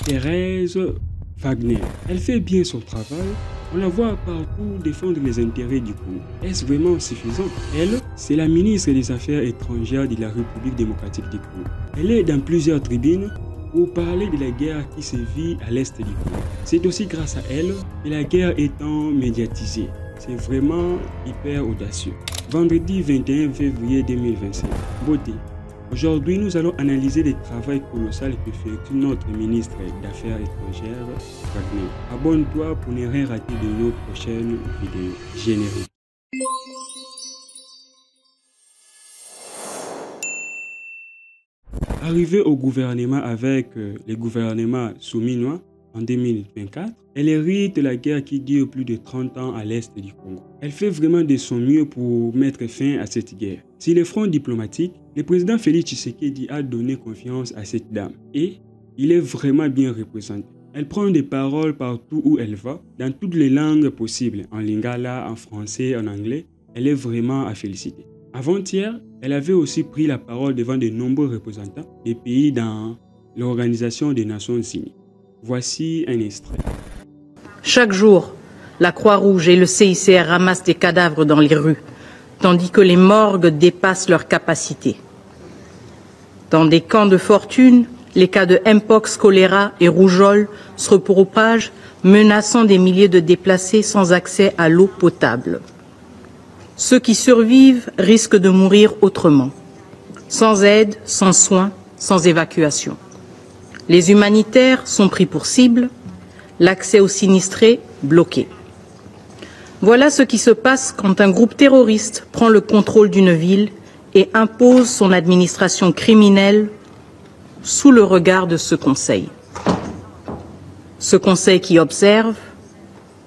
Thérèse Wagner. Elle fait bien son travail. On la voit partout défendre les intérêts du Congo. Est-ce vraiment suffisant? Elle, c'est la ministre des Affaires étrangères de la République démocratique du Congo. Elle est dans plusieurs tribunes pour parler de la guerre qui sévit à l'est du Congo. C'est aussi grâce à elle que la guerre étant médiatisée. C'est vraiment hyper audacieux. Vendredi 21 février 2025. Beauté. Aujourd'hui, nous allons analyser le travail colossal que fait notre ministre d'Affaires étrangères, Wagner. Abonne-toi pour ne rien rater de nos prochaines vidéos. Générique. Arrivée au gouvernement avec le gouvernement souminois en 2024, elle hérite la guerre qui dure plus de 30 ans à l'est du Congo. Elle fait vraiment de son mieux pour mettre fin à cette guerre. Sur le front diplomatique, le président Félix Tshisekedi a donné confiance à cette dame et il est vraiment bien représenté. Elle prend des paroles partout où elle va, dans toutes les langues possibles, en lingala, en français, en anglais. Elle est vraiment à féliciter. Avant-hier, elle avait aussi pris la parole devant de nombreux représentants des pays dans l'Organisation des Nations Unies. Voici un extrait. Chaque jour, la Croix-Rouge et le CICR ramassent des cadavres dans les rues, tandis que les morgues dépassent leurs capacités. Dans des camps de fortune, les cas de Mpox, choléra et rougeole se propagent, menaçant des milliers de déplacés sans accès à l'eau potable. Ceux qui survivent risquent de mourir autrement, sans aide, sans soins, sans évacuation. Les humanitaires sont pris pour cible, l'accès aux sinistrés bloqué. Voilà ce qui se passe quand un groupe terroriste prend le contrôle d'une ville et impose son administration criminelle sous le regard de ce conseil. Ce conseil qui observe,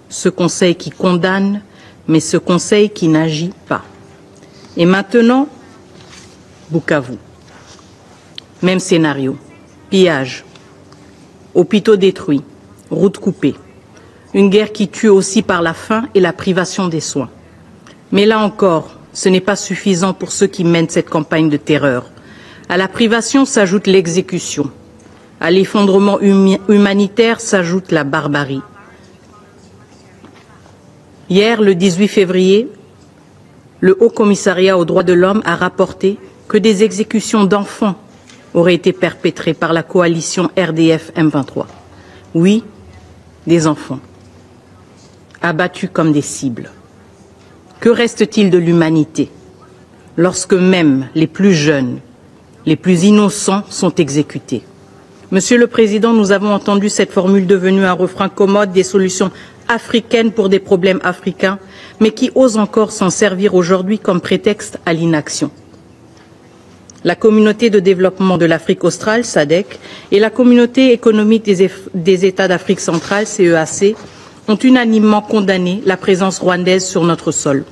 ce conseil qui condamne, mais ce conseil qui n'agit pas. Et maintenant, Bukavu. Même scénario. Pillage. Hôpitaux détruits. Routes coupées. Une guerre qui tue aussi par la faim et la privation des soins. Mais là encore, ce n'est pas suffisant pour ceux qui mènent cette campagne de terreur. À la privation s'ajoute l'exécution. À l'effondrement humanitaire s'ajoute la barbarie. Hier, le 18 février, le Haut Commissariat aux droits de l'homme a rapporté que des exécutions d'enfants auraient été perpétrées par la coalition RDF M23. Oui, des enfants, abattus comme des cibles. Que reste-t-il de l'humanité lorsque même les plus jeunes, les plus innocents sont exécutés? Monsieur le Président, nous avons entendu cette formule devenue un refrain commode des solutions africaines pour des problèmes africains, mais qui ose encore s'en servir aujourd'hui comme prétexte à l'inaction. La communauté de développement de l'Afrique australe, SADC, et la communauté économique des États d'Afrique centrale, CEAC, ont unanimement condamné la présence rwandaise sur notre sol.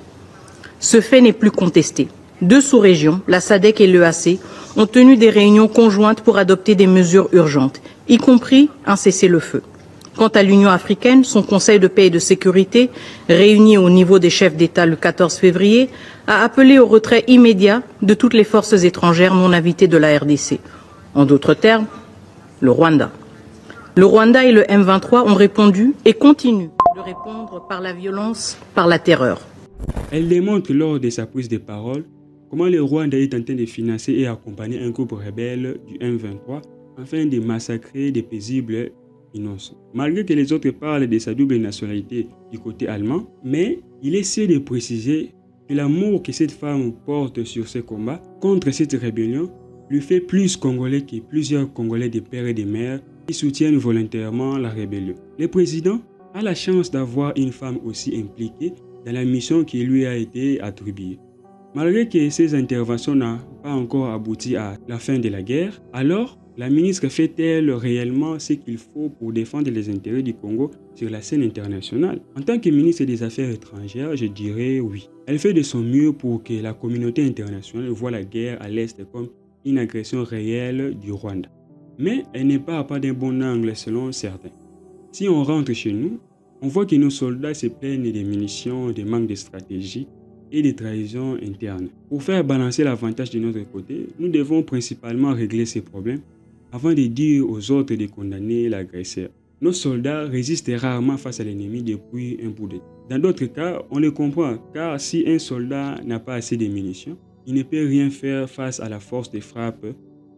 Ce fait n'est plus contesté. Deux sous-régions, la SADC et l'EAC, ont tenu des réunions conjointes pour adopter des mesures urgentes, y compris un cessez-le-feu. Quant à l'Union africaine, son Conseil de paix et de sécurité, réuni au niveau des chefs d'État le 14 février, a appelé au retrait immédiat de toutes les forces étrangères non invitées de la RDC. En d'autres termes, le Rwanda. Le Rwanda et le M23 ont répondu et continuent de répondre par la violence, par la terreur. Elle démontre lors de sa prise de parole comment le Rwanda est en train de financer et accompagner un groupe rebelle du M23 afin de massacrer des paisibles innocents. Malgré que les autres parlent de sa double nationalité du côté allemand, mais il essaie de préciser que l'amour que cette femme porte sur ce combat contre cette rébellion lui fait plus congolais que plusieurs Congolais de père et de mère qui soutiennent volontairement la rébellion. Le président a la chance d'avoir une femme aussi impliquée dans la mission qui lui a été attribuée. Malgré que ces interventions n'ont pas encore abouti à la fin de la guerre, alors la ministre fait-elle réellement ce qu'il faut pour défendre les intérêts du Congo sur la scène internationale? En tant que ministre des Affaires étrangères, je dirais oui. Elle fait de son mieux pour que la communauté internationale voie la guerre à l'Est comme une agression réelle du Rwanda. Mais elle n'est pas d'un bon angle selon certains. Si on rentre chez nous, on voit que nos soldats se plaignent des munitions, des manques de stratégie et des trahisons internes. Pour faire balancer l'avantage de notre côté, nous devons principalement régler ces problèmes avant de dire aux autres de condamner l'agresseur. Nos soldats résistent rarement face à l'ennemi depuis un bout de temps. Dans d'autres cas, on le comprend, car si un soldat n'a pas assez de munitions, il ne peut rien faire face à la force de frappe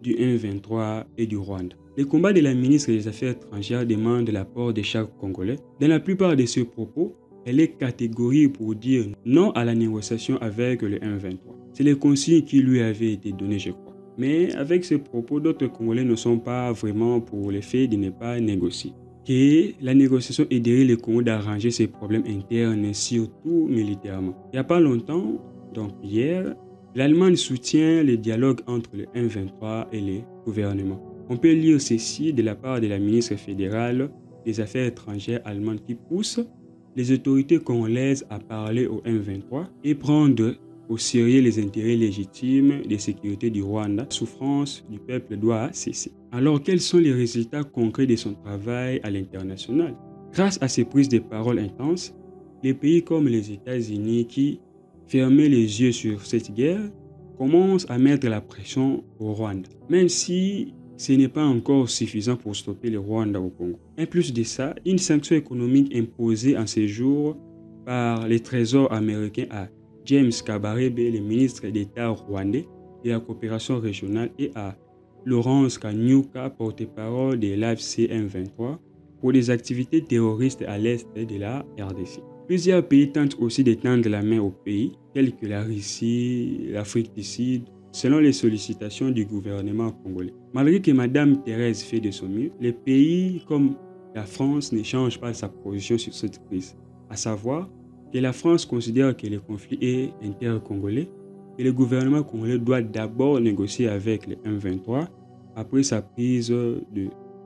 du M23 et du Rwanda. Les combats de la ministre des Affaires étrangères demandent l'apport de chaque Congolais. Dans la plupart de ses propos, elle est catégorique pour dire non à la négociation avec le M23. C'est les consignes qui lui avaient été données, je crois. Mais avec ces propos, d'autres Congolais ne sont pas vraiment pour le fait de ne pas négocier. Que la négociation aiderait le Congo d'arranger ses problèmes internes, surtout militairement. Il n'y a pas longtemps, donc hier, l'Allemagne soutient le dialogue entre le M23 et les gouvernements. On peut lire ceci de la part de la ministre fédérale des Affaires étrangères allemande qui pousse les autorités congolaises à parler au M23 et prendre au sérieux les intérêts légitimes de sécurité du Rwanda. La souffrance du peuple doit cesser. Alors, quels sont les résultats concrets de son travail à l'international? Grâce à ces prises de parole intenses, les pays comme les États-Unis qui fermaient les yeux sur cette guerre commencent à mettre la pression au Rwanda, même si ce n'est pas encore suffisant pour stopper le Rwanda au Congo. En plus de ça, une sanction économique imposée en ces jours par les trésors américains à James Kabarebe, le ministre d'État rwandais de la coopération régionale, et à Laurence Kanyuka, porte-parole de l'AFC M23, pour des activités terroristes à l'est de la RDC. Plusieurs pays tentent aussi de tendre la main aux pays, tels que la Russie, l'Afrique du Sud, selon les sollicitations du gouvernement congolais. Malgré que Mme Thérèse fait de son mieux, les pays comme la France ne changent pas sa position sur cette crise, à savoir que la France considère que le conflit est inter-congolais et le gouvernement congolais doit d'abord négocier avec le M23 après sa prise de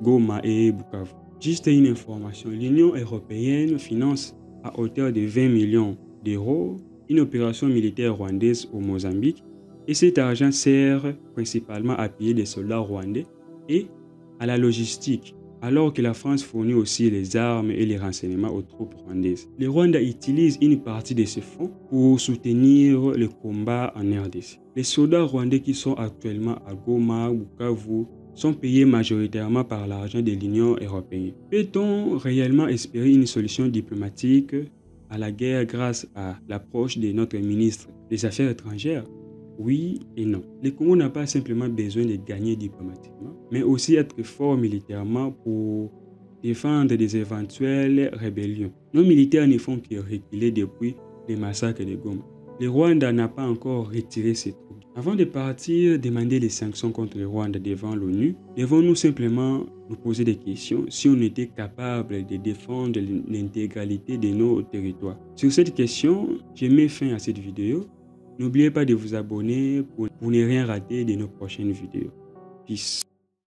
Goma et Bukavu. Juste une information, l'Union européenne finance à hauteur de 20 millions d'euros une opération militaire rwandaise au Mozambique et cet argent sert principalement à payer des soldats rwandais et à la logistique, alors que la France fournit aussi les armes et les renseignements aux troupes rwandaises. Le Rwanda utilise une partie de ce fonds pour soutenir le combat en RDC. Les soldats rwandais qui sont actuellement à Goma, Bukavu, sont payés majoritairement par l'argent de l'Union européenne. Peut-on réellement espérer une solution diplomatique à la guerre grâce à l'approche de notre ministre des Affaires étrangères? Oui et non. Le Congo n'a pas simplement besoin de gagner diplomatiquement, mais aussi être fort militairement pour défendre des éventuelles rébellions. Nos militaires ne font que reculer depuis les massacres de Goma. Le Rwanda n'a pas encore retiré ses troupes. Avant de partir demander des sanctions contre le Rwanda devant l'ONU, devons-nous simplement nous poser des questions si on était capable de défendre l'intégralité de nos territoires? Sur cette question, je mets fin à cette vidéo. N'oubliez pas de vous abonner pour ne rien rater de nos prochaines vidéos. Peace.